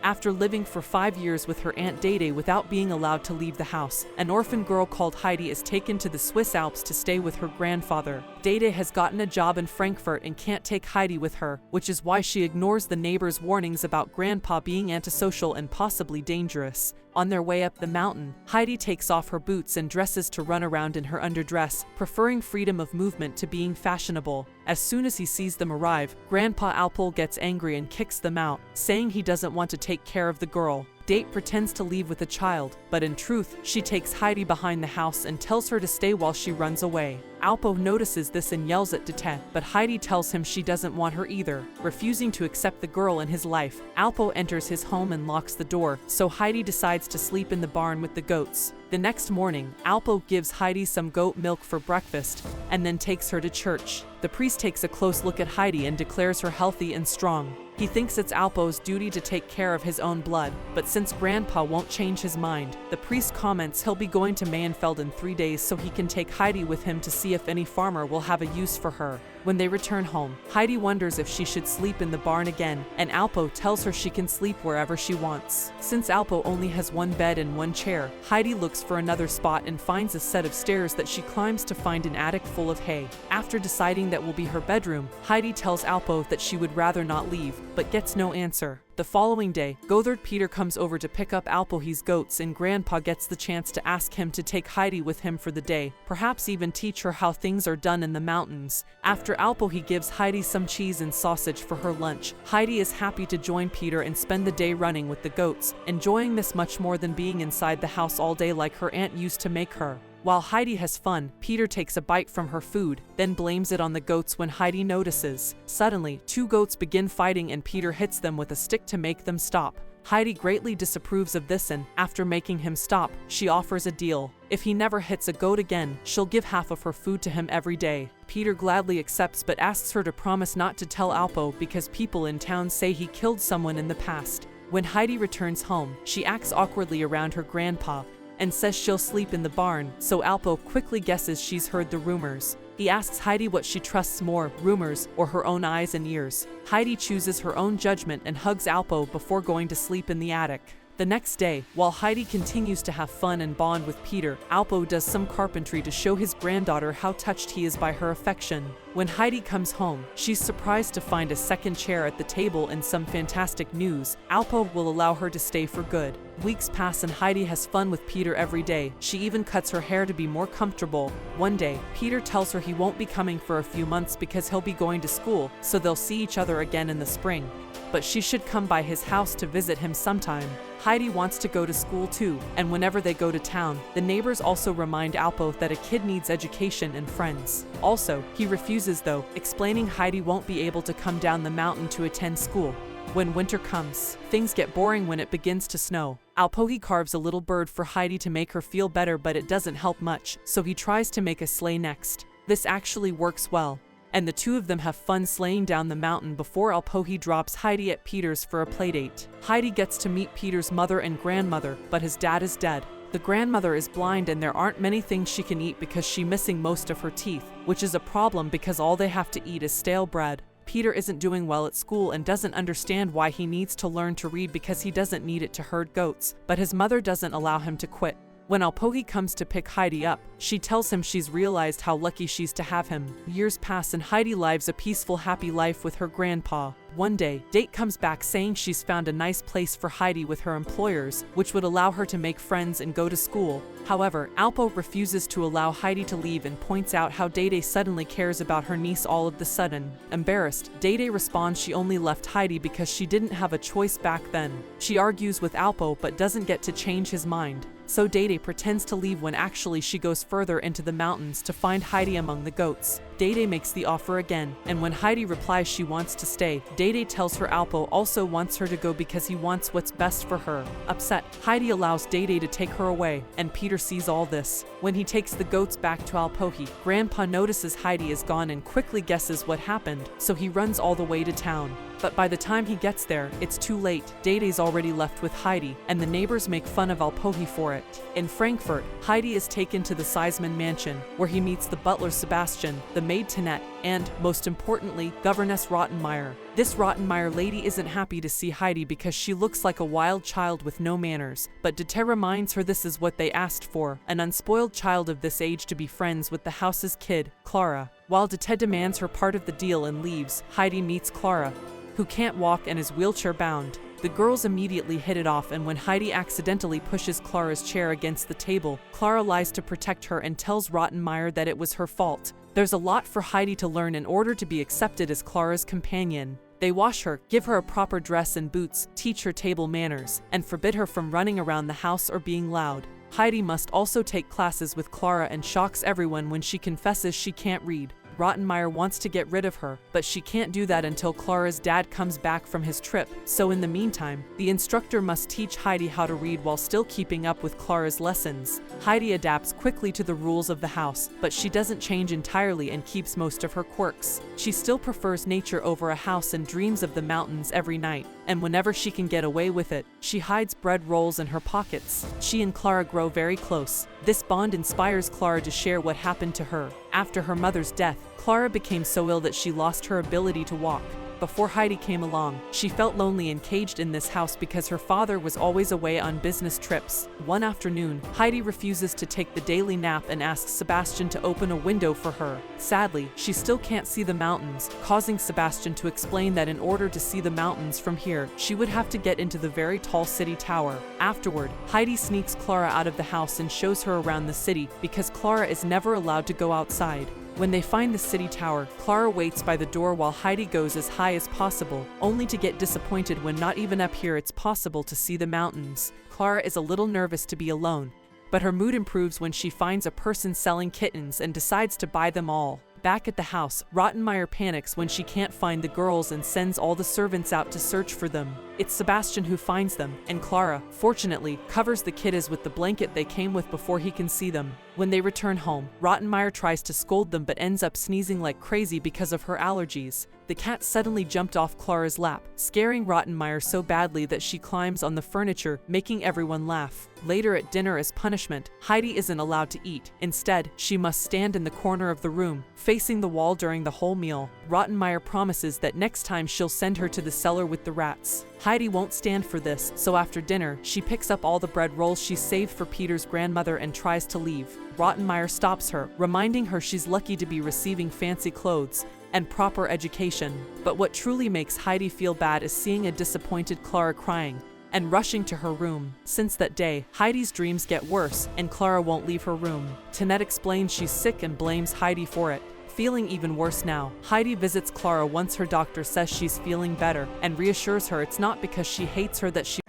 After living for 5 years with her Aunt Dede without being allowed to leave the house, an orphan girl called Heidi is taken to the Swiss Alps to stay with her grandfather. Dede has gotten a job in Frankfurt and can't take Heidi with her, which is why she ignores the neighbors' warnings about Grandpa being antisocial and possibly dangerous. On their way up the mountain, Heidi takes off her boots and dresses to run around in her underdress, preferring freedom of movement to being fashionable. As soon as he sees them arrive, Grandpa Alpol gets angry and kicks them out, saying he doesn't want to take care of the girl. Date pretends to leave with the child, but in truth, she takes Heidi behind the house and tells her to stay while she runs away. Alpo notices this and yells at Dete, but Heidi tells him she doesn't want her either. Refusing to accept the girl in his life, Alpo enters his home and locks the door, so Heidi decides to sleep in the barn with the goats. The next morning, Alpo gives Heidi some goat milk for breakfast, and then takes her to church. The priest takes a close look at Heidi and declares her healthy and strong. He thinks it's Alpo's duty to take care of his own blood, but since Grandpa won't change his mind, the priest comments he'll be going to Mayenfeld in 3 days so he can take Heidi with him to see if any farmer will have a use for her. When they return home, Heidi wonders if she should sleep in the barn again, and Alpo tells her she can sleep wherever she wants. Since Alpo only has one bed and one chair, Heidi looks for another spot and finds a set of stairs that she climbs to find an attic full of hay. After deciding that will be her bedroom, Heidi tells Alpo that she would rather not leave, but gets no answer. The following day, Gothard Peter comes over to pick up Alpo's goats and Grandpa gets the chance to ask him to take Heidi with him for the day, perhaps even teach her how things are done in the mountains. After Alpo he gives Heidi some cheese and sausage for her lunch. Heidi is happy to join Peter and spend the day running with the goats, enjoying this much more than being inside the house all day like her aunt used to make her. While Heidi has fun, Peter takes a bite from her food, then blames it on the goats when Heidi notices. Suddenly, 2 goats begin fighting and Peter hits them with a stick to make them stop. Heidi greatly disapproves of this and, after making him stop, she offers a deal. If he never hits a goat again, she'll give half of her food to him every day. Peter gladly accepts but asks her to promise not to tell Alpo because people in town say he killed someone in the past. When Heidi returns home, she acts awkwardly around her grandpa and says she'll sleep in the barn, so Alpo quickly guesses she's heard the rumors. He asks Heidi what she trusts more, rumors or her own eyes and ears. Heidi chooses her own judgment and hugs Alpo before going to sleep in the attic. The next day, while Heidi continues to have fun and bond with Peter, Alpo does some carpentry to show his granddaughter how touched he is by her affection. When Heidi comes home, she's surprised to find a second chair at the table and some fantastic news. Alpo will allow her to stay for good. Weeks pass and Heidi has fun with Peter every day. She even cuts her hair to be more comfortable. One day, Peter tells her he won't be coming for a few months because he'll be going to school, so they'll see each other again in the spring. But she should come by his house to visit him sometime. Heidi wants to go to school too, and whenever they go to town, the neighbors also remind Alpo that a kid needs education and friends. Also, he refuses though, explaining Heidi won't be able to come down the mountain to attend school. When winter comes, things get boring when it begins to snow. Alpo carves a little bird for Heidi to make her feel better, but it doesn't help much, so he tries to make a sleigh next. This actually works well, and the two of them have fun sleighing down the mountain before Alpo drops Heidi at Peter's for a playdate. Heidi gets to meet Peter's mother and grandmother, but his dad is dead. The grandmother is blind and there aren't many things she can eat because she's missing most of her teeth, which is a problem because all they have to eat is stale bread. Peter isn't doing well at school and doesn't understand why he needs to learn to read because he doesn't need it to herd goats, but his mother doesn't allow him to quit. When Alpo comes to pick Heidi up, she tells him she's realized how lucky she's to have him. Years pass and Heidi lives a peaceful, happy life with her grandpa. One day, Date comes back saying she's found a nice place for Heidi with her employers, which would allow her to make friends and go to school. However, Alpo refuses to allow Heidi to leave and points out how Date suddenly cares about her niece all of the sudden. Embarrassed, Date responds she only left Heidi because she didn't have a choice back then. She argues with Alpo but doesn't get to change his mind. So Dede pretends to leave when actually she goes further into the mountains to find Heidi among the goats. Dede makes the offer again, and when Heidi replies she wants to stay, Dede tells her Alpo also wants her to go because he wants what's best for her. Upset, Heidi allows Dede to take her away, and Peter sees all this. When he takes the goats back to Alpohi, Grandpa notices Heidi is gone and quickly guesses what happened, so he runs all the way to town. But by the time he gets there, it's too late. Dede's already left with Heidi, and the neighbors make fun of Alpohi for it. In Frankfurt, Heidi is taken to the Seisman mansion, where he meets the butler Sebastian, the maid Tinette, and, most importantly, Governess Rottenmeier. This Rottenmeier lady isn't happy to see Heidi because she looks like a wild child with no manners, but Dete reminds her this is what they asked for, an unspoiled child of this age to be friends with the house's kid, Clara. While Dete demands her part of the deal and leaves, Heidi meets Clara, who can't walk and is wheelchair-bound. The girls immediately hit it off, and when Heidi accidentally pushes Clara's chair against the table, Clara lies to protect her and tells Rottenmeier that it was her fault. There's a lot for Heidi to learn in order to be accepted as Clara's companion. They wash her, give her a proper dress and boots, teach her table manners, and forbid her from running around the house or being loud. Heidi must also take classes with Clara and shocks everyone when she confesses she can't read. Rottenmeier wants to get rid of her, but she can't do that until Clara's dad comes back from his trip, so in the meantime, the instructor must teach Heidi how to read while still keeping up with Clara's lessons. Heidi adapts quickly to the rules of the house, but she doesn't change entirely and keeps most of her quirks. She still prefers nature over a house and dreams of the mountains every night, and whenever she can get away with it, she hides bread rolls in her pockets. She and Clara grow very close. This bond inspires Clara to share what happened to her. After her mother's death, Clara became so ill that she lost her ability to walk. Before Heidi came along, she felt lonely and caged in this house because her father was always away on business trips. One afternoon, Heidi refuses to take the daily nap and asks Sebastian to open a window for her. Sadly, she still can't see the mountains, causing Sebastian to explain that in order to see the mountains from here, she would have to get into the very tall city tower. Afterward, Heidi sneaks Clara out of the house and shows her around the city because Clara is never allowed to go outside. When they find the city tower, Clara waits by the door while Heidi goes as high as possible, only to get disappointed when not even up here it's possible to see the mountains. Clara is a little nervous to be alone, but her mood improves when she finds a person selling kittens and decides to buy them all. Back at the house, Rottenmeier panics when she can't find the girls and sends all the servants out to search for them. It's Sebastian who finds them, and Clara, fortunately, covers the kiddies with the blanket they came with before he can see them. When they return home, Rottenmeier tries to scold them but ends up sneezing like crazy because of her allergies. The cat suddenly jumped off Clara's lap, scaring Rottenmeier so badly that she climbs on the furniture, making everyone laugh. Later at dinner, as punishment, Heidi isn't allowed to eat. Instead, she must stand in the corner of the room, facing the wall during the whole meal. Rottenmeier promises that next time she'll send her to the cellar with the rats. Heidi won't stand for this, so after dinner, she picks up all the bread rolls she saved for Peter's grandmother and tries to leave. Rottenmeier stops her, reminding her she's lucky to be receiving fancy clothes and proper education. But what truly makes Heidi feel bad is seeing a disappointed Clara crying and rushing to her room. Since that day, Heidi's dreams get worse, and Clara won't leave her room. Tinette explains she's sick and blames Heidi for it. Feeling even worse now, Heidi visits Clara once her doctor says she's feeling better and reassures her it's not because she hates her that she